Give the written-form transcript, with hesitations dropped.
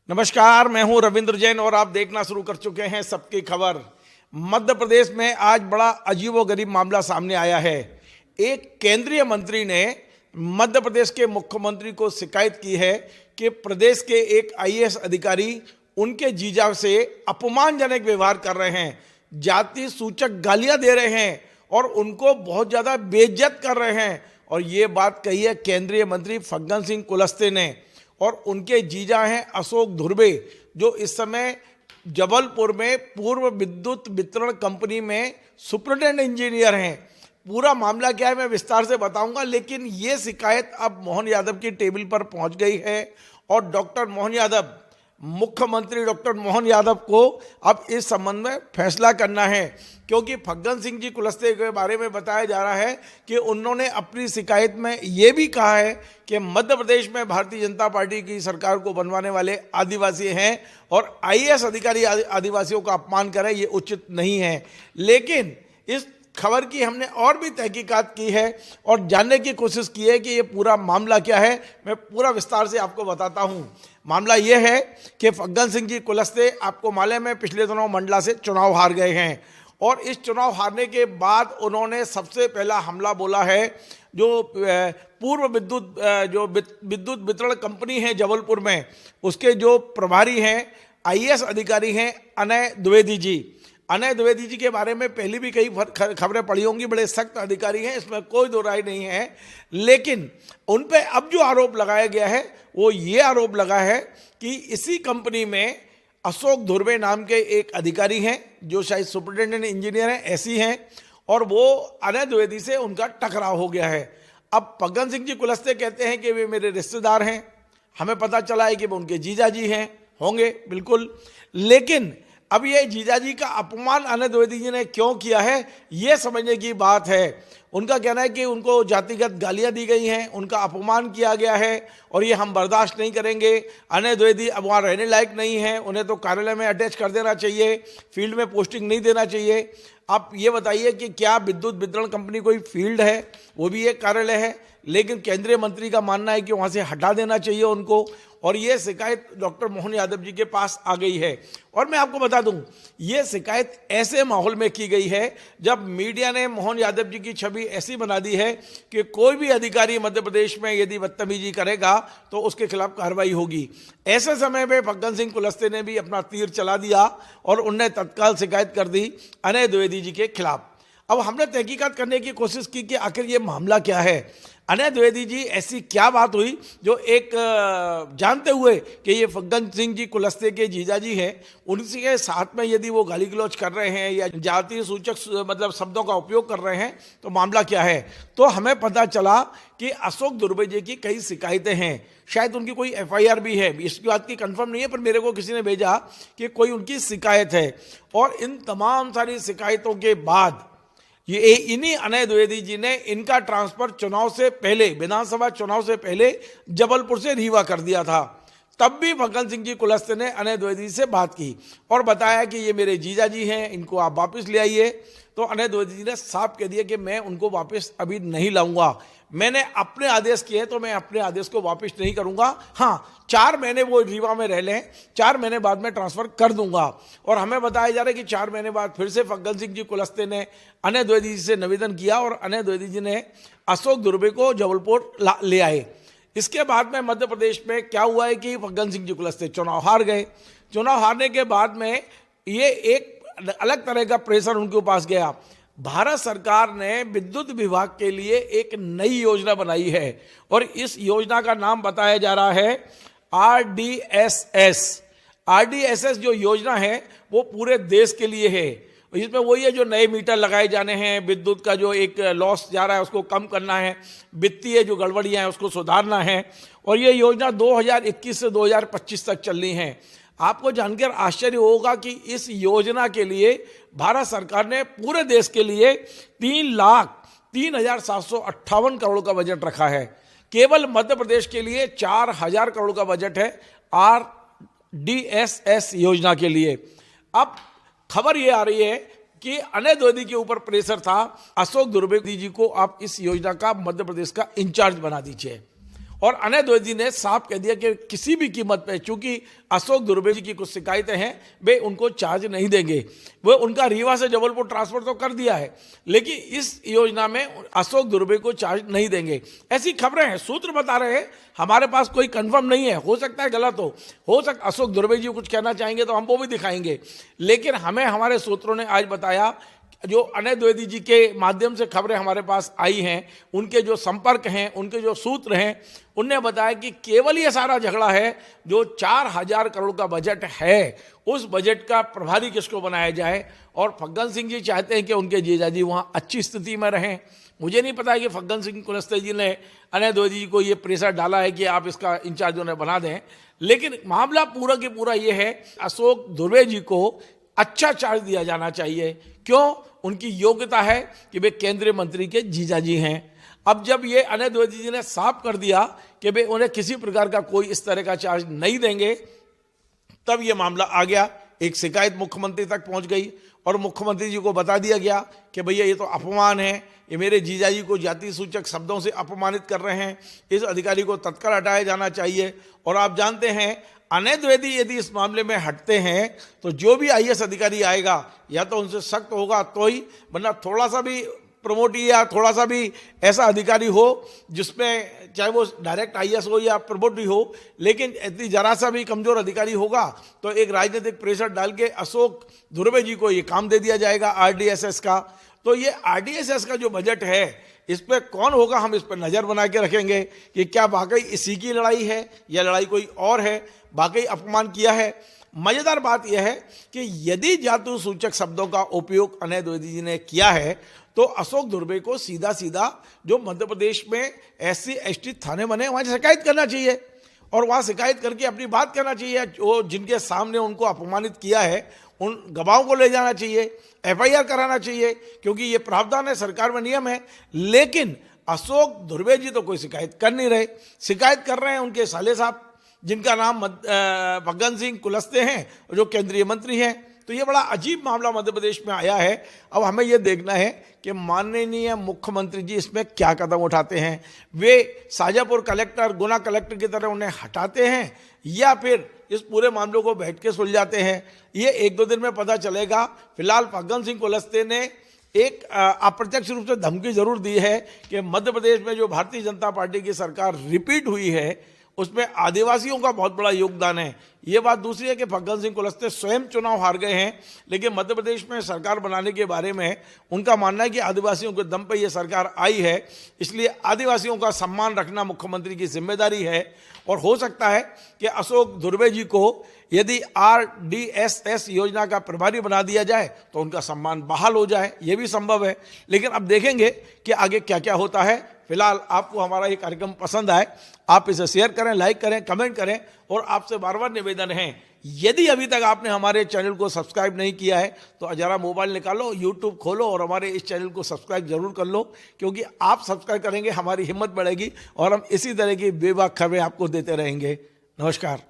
नमस्कार, मैं हूं रविंद्र जैन और आप देखना शुरू कर चुके हैं सबकी खबर। मध्य प्रदेश में आज बड़ा अजीबोगरीब मामला सामने आया है। एक केंद्रीय मंत्री ने मध्य प्रदेश के मुख्यमंत्री को शिकायत की है कि प्रदेश के एक आईएएस अधिकारी उनके जीजा से अपमानजनक व्यवहार कर रहे हैं, जाति सूचक गालियां दे रहे हैं और उनको बहुत ज़्यादा बेइज्जत कर रहे हैं। और ये बात कही है केंद्रीय मंत्री फग्गन सिंह कुलस्ते ने। और उनके जीजा हैं अशोक धुर्वे, जो इस समय जबलपुर में पूर्व विद्युत वितरण कंपनी में सुपरिटेंडेंट इंजीनियर हैं। पूरा मामला क्या है मैं विस्तार से बताऊंगा, लेकिन ये शिकायत अब मोहन यादव की टेबल पर पहुंच गई है और डॉक्टर मोहन यादव, मुख्यमंत्री डॉक्टर मोहन यादव को अब इस संबंध में फैसला करना है, क्योंकि फग्गन सिंह जी कुलस्ते के बारे में बताया जा रहा है कि उन्होंने अपनी शिकायत में ये भी कहा है कि मध्य प्रदेश में भारतीय जनता पार्टी की सरकार को बनवाने वाले आदिवासी हैं और आईएएस अधिकारी आदिवासियों का अपमान करें, ये उचित नहीं है। लेकिन इस खबर की हमने और भी तहकीकात की है और जानने की कोशिश की है कि ये पूरा मामला क्या है। मैं पूरा विस्तार से आपको बताता हूँ। मामला ये है कि फग्गन सिंह जी कुलस्ते, आपको मालूम है, पिछले दिनों मंडला से चुनाव हार गए हैं और इस चुनाव हारने के बाद उन्होंने सबसे पहला हमला बोला है जो पूर्व विद्युत वितरण कंपनी है जबलपुर में, उसके जो प्रभारी हैं आईएएस अधिकारी हैं अनय द्विवेदी जी। अनय द्विवेदी जी के बारे में पहले भी कई खबरें पढ़ी होंगी, बड़े सख्त अधिकारी हैं, इसमें कोई दो राय नहीं है। लेकिन उन पे अब जो आरोप लगाया गया है वो ये आरोप लगा है कि इसी कंपनी में अशोक धुर्वे नाम के एक अधिकारी हैं जो शायद सुपरिटेंडेंट इंजीनियर हैं, ऐसी हैं, और वो अनय द्विवेदी से उनका टकराव हो गया है। अब फग्गन सिंह जी कुलस्ते कहते हैं कि वे मेरे रिश्तेदार हैं, हमें पता चला है कि वो उनके जीजा जी हैं, होंगे बिल्कुल। लेकिन अब ये जीजाजी का अपमान अनय द्विवेदी जी ने क्यों किया है, ये समझने की बात है। उनका कहना है कि उनको जातिगत गालियां दी गई हैं, उनका अपमान किया गया है और ये हम बर्दाश्त नहीं करेंगे। अनय द्विवेदी अब वहाँ रहने लायक नहीं है, उन्हें तो कार्यालय में अटैच कर देना चाहिए, फील्ड में पोस्टिंग नहीं देना चाहिए। आप ये बताइए कि क्या विद्युत वितरण कंपनी कोई फील्ड है? वो भी एक कार्यालय है, लेकिन केंद्रीय मंत्री का मानना है कि वहाँ से हटा देना चाहिए उनको। और ये शिकायत डॉक्टर मोहन यादव जी के पास आ गई है। और मैं आपको बता दूं, ये शिकायत ऐसे माहौल में की गई है जब मीडिया ने मोहन यादव जी की छवि ऐसी बना दी है कि कोई भी अधिकारी मध्य प्रदेश में यदि बदतमीजी करेगा तो उसके खिलाफ कार्रवाई होगी। ऐसे समय में फग्गन सिंह कुलस्ते ने भी अपना तीर चला दिया और उनने तत्काल शिकायत कर दी अनय द्विवेदी जी के खिलाफ। अब हमने तहकीकात करने की कोशिश की कि आखिर ये मामला क्या है। अनय द्विवेदी जी, ऐसी क्या बात हुई जो एक जानते हुए कि ये फग्गन सिंह जी कुलस्ते के जीजाजी हैं, उनके साथ में यदि वो गाली गलौज कर रहे हैं या जातीय सूचक मतलब शब्दों का उपयोग कर रहे हैं तो मामला क्या है। तो हमें पता चला कि अशोक धुर्वे जी की कई शिकायतें हैं, शायद उनकी कोई एफआईआर भी है, इसकी बात की कंफर्म नहीं है, पर मेरे को किसी ने भेजा कि कोई उनकी शिकायत है। और इन तमाम सारी शिकायतों के बाद ये इन्हीं अनय द्विवेदी जी ने इनका ट्रांसफर चुनाव से पहले, विधानसभा चुनाव से पहले जबलपुर से रीवा कर दिया था। तब भी फग्गन सिंह जी कुलस्ते ने अनय द्विवेदी से बात की और बताया कि ये मेरे जीजा जी हैं, इनको आप वापस ले आइए। तो अनय द्विवेदी जी ने साफ कह दिया कि मैं उनको वापस अभी नहीं लाऊंगा, मैंने अपने आदेश किए तो मैं अपने आदेश को वापस नहीं करूंगा। हाँ, 4 महीने वो रीवा में रह लें, 4 महीने बाद में ट्रांसफर कर दूंगा। और हमें बताया जा रहा है कि 4 महीने बाद फिर से फग्गन सिंह जी कुलस्ते ने अनय द्विवेदी जी से निवेदन किया और अनय द्विवेदी जी ने अशोक धुर्वे को जबलपुर ले आए। इसके बाद में मध्य प्रदेश में क्या हुआ है कि फग्गन सिंह जी कुलस्ते चुनाव हार गए। चुनाव हारने के बाद में ये एक अलग तरह का प्रेशर उनके पास गया। भारत सरकार ने विद्युत विभाग के लिए एक नई योजना बनाई है और इस योजना का नाम बताया जा रहा है आरडीएसएस। आरडीएसएस जो योजना है वो पूरे देश के लिए है। इसमें वही है जो नए मीटर लगाए जाने हैं, विद्युत का जो एक लॉस जा रहा है उसको कम करना है, वित्तीय जो गड़बड़ियां हैं उसको सुधारना है। और ये योजना 2021 से 2025 तक चलनी है। आपको जानकर आश्चर्य होगा कि इस योजना के लिए भारत सरकार ने पूरे देश के लिए 3,03,758 करोड़ का बजट रखा है। केवल मध्य प्रदेश के लिए 4,000 करोड़ का बजट है आरडीएसएस योजना के लिए। अब खबर ये आ रही है कि अनय द्विवेदी के ऊपर प्रेशर था, अशोक धुर्वे जी को आप इस योजना का मध्य प्रदेश का इंचार्ज बना दीजिए। और अनय द्विवेदी ने साफ कह दिया कि किसी भी कीमत पे, चूंकि अशोक दुर्वे जी की कुछ शिकायतें हैं, वे उनको चार्ज नहीं देंगे। वो उनका रीवा से जबलपुर ट्रांसफर तो कर दिया है, लेकिन इस योजना में अशोक दुर्वे को चार्ज नहीं देंगे। ऐसी खबरें हैं, सूत्र बता रहे हैं, हमारे पास कोई कंफर्म नहीं है, हो सकता है गलत हो सकता अशोक दुर्वे जी कुछ कहना चाहेंगे तो हम वो भी दिखाएंगे। लेकिन हमें हमारे सूत्रों ने आज बताया, जो अनय द्विवेदी जी के माध्यम से खबरें हमारे पास आई हैं, उनके जो संपर्क हैं, उनके जो सूत्र हैं, उनने बताया कि केवल ये सारा झगड़ा है जो 4000 करोड़ का बजट है, उस बजट का प्रभारी किसको बनाया जाए। और फग्गन सिंह जी चाहते हैं कि उनके जीजाजी वहाँ अच्छी स्थिति में रहें। मुझे नहीं पता है कि फग्गन सिंह कुलस्ते जी ने अनय द्विवेदी जी को ये प्रेशर डाला है कि आप इसका इंचार्ज उन्हें बना दें, लेकिन मामला पूरा की पूरा ये है, अशोक दुर्वे जी को अच्छा चार्ज दिया जाना चाहिए। क्यों? उनकी योग्यता है कि वे केंद्रीय मंत्री के जीजाजी हैं। अब जब ये अनय द्विवेदी जी ने साफ कर दिया कि वे उन्हें किसी प्रकार का कोई इस तरह का चार्ज नहीं देंगे, तब ये मामला आ गया। एक शिकायत मुख्यमंत्री तक पहुंच गई और मुख्यमंत्री जी को बता दिया गया कि भैया ये तो अपमान है, ये मेरे जीजाजी को जाति सूचक शब्दों से अपमानित कर रहे हैं, इस अधिकारी को तत्काल हटाया जाना चाहिए। और आप जानते हैं, अनय द्विवेदी यदि इस मामले में हटते हैं तो जो भी आईएएस अधिकारी आएगा या तो उनसे सख्त होगा तो ही, वरना थोड़ा सा भी प्रमोटी या थोड़ा सा भी ऐसा अधिकारी हो जिसमें चाहे वो डायरेक्ट आईएएस हो या प्रमोटी हो, लेकिन यदि जरा सा भी कमजोर अधिकारी होगा तो एक राजनीतिक प्रेशर डाल के अशोक दुर्वे जी को ये काम दे दिया जाएगा आरडीएसएस का। तो ये आरडीएसएस का जो बजट है, इस पर कौन होगा, हम इस पर नज़र बना के रखेंगे कि क्या वाकई इसी की लड़ाई है या लड़ाई कोई और है, वाकई अपमान किया है। मज़ेदार बात यह है कि यदि जाति सूचक शब्दों का उपयोग अनय द्विवेदी जी ने किया है तो अशोक दुर्वे को सीधा सीधा जो मध्य प्रदेश में SC ST थाने बने वहाँ शिकायत करना चाहिए और वहाँ शिकायत करके अपनी बात करना चाहिए। जो जिनके सामने उनको अपमानित किया है उन गवाहों को ले जाना चाहिए, FIR कराना चाहिए, क्योंकि ये प्रावधान है, सरकार में नियम है। लेकिन अशोक दुर्वे जी तो कोई शिकायत कर नहीं रहे, शिकायत कर रहे हैं उनके साले साहब जिनका नाम फग्गन सिंह कुलस्ते हैं, जो केंद्रीय मंत्री हैं। तो ये बड़ा अजीब मामला मध्य प्रदेश में आया है। अब हमें ये देखना है कि माननीय मुख्यमंत्री जी इसमें क्या कदम उठाते हैं। वे शाजापुर कलेक्टर, गुना कलेक्टर की तरह उन्हें हटाते हैं या फिर इस पूरे मामले को बैठ के सुलझाते हैं, ये 1-2 दिन में पता चलेगा। फिलहाल फग्गन सिंह कुलस्ते ने एक अप्रत्यक्ष रूप से धमकी जरूर दी है कि मध्य प्रदेश में जो भारतीय जनता पार्टी की सरकार रिपीट हुई है उसमें आदिवासियों का बहुत बड़ा योगदान है। ये बात दूसरी है कि फग्गन सिंह कुलस्ते स्वयं चुनाव हार गए हैं, लेकिन मध्य प्रदेश में सरकार बनाने के बारे में उनका मानना है कि आदिवासियों के दम पर यह सरकार आई है, इसलिए आदिवासियों का सम्मान रखना मुख्यमंत्री की जिम्मेदारी है। और हो सकता है कि अशोक दुर्वे जी को यदि RDSS योजना का प्रभारी बना दिया जाए तो उनका सम्मान बहाल हो जाए, ये भी संभव है। लेकिन अब देखेंगे कि आगे क्या क्या होता है। फिलहाल आपको हमारा ये कार्यक्रम पसंद आए, आप इसे शेयर करें, लाइक करें, कमेंट करें और आपसे बार बार निवेदन है, यदि अभी तक आपने हमारे चैनल को सब्सक्राइब नहीं किया है तो जरा मोबाइल निकालो, यूट्यूब खोलो और हमारे इस चैनल को सब्सक्राइब जरूर कर लो, क्योंकि आप सब्सक्राइब करेंगे हमारी हिम्मत बढ़ेगी और हम इसी तरह की बेबाक खबरें आपको देते रहेंगे। नमस्कार।